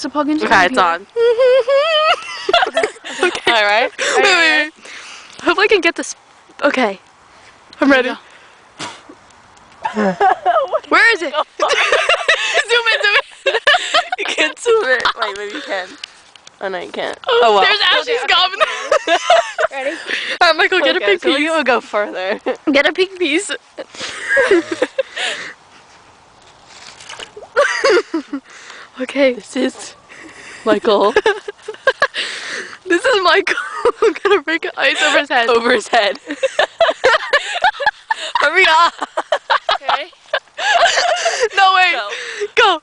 to plug into the Okay, it's computer. on. Okay. Alright. Wait. I hope I can get this. Okay. I'm ready. Where is it? Zoom in. You can't zoom it. Wait, maybe you can. Oh no, you can't. Oh, well. there's Ashley's gum. Ready? Alright, Michael, get a Okay, big so piece. we'll go further. Get a big piece. Okay. This is Michael. This is Michael. I'm gonna break ice over his head. Over his head. Hurry up. Okay. No, wait. Go.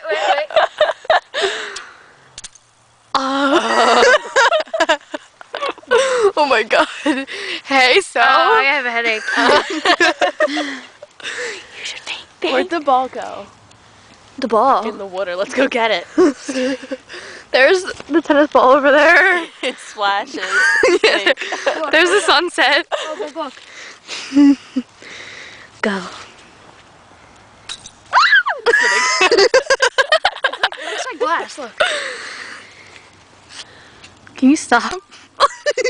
Wait. Oh my god. Hey, so. I have a headache. You should think. Where'd the ball go? The ball. In the water. Let's go get it. There's the tennis ball over there. It splashes. Yeah. There's the sunset. Look. Go. Looks like glass. Look. Can you stop?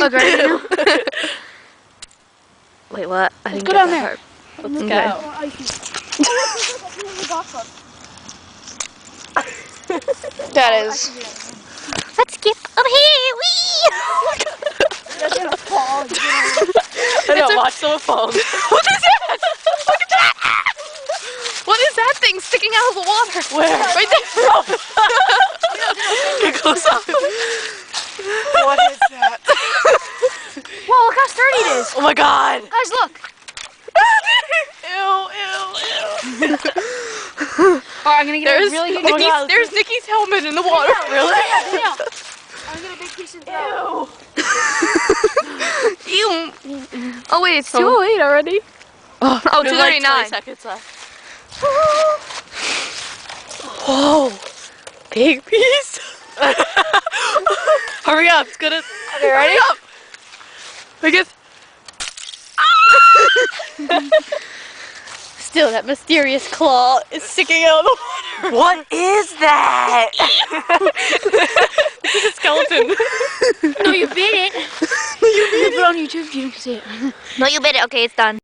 Look right now. Wait, what? I didn't go get down that there. part. Let's Okay. That is. Let's skip over here. That's gonna fall. I know, watch someone fall. What is that? Look at that! What is that thing sticking out of the water? Where? Right there. Get close up. What is that? Whoa, look how sturdy it is. Oh my god. Guys, look. Ew. Alright, I'm gonna get There's a really good Nikki's, there's Nikki's helmet in the water. Really? Yeah. I'm gonna get a big piece of throw. Ew. Oh wait, it's 2:08 already. Oh, There's like 20 2:39. seconds left. Whoa. Big piece. Hurry up. It's gonna. Okay, ready? Hurry up. I guess. Still, that mysterious claw is sticking out of the water. What is that? It's a skeleton. No, you bit it. You Put it on YouTube. You can see it. No, you bit it. Okay, it's done.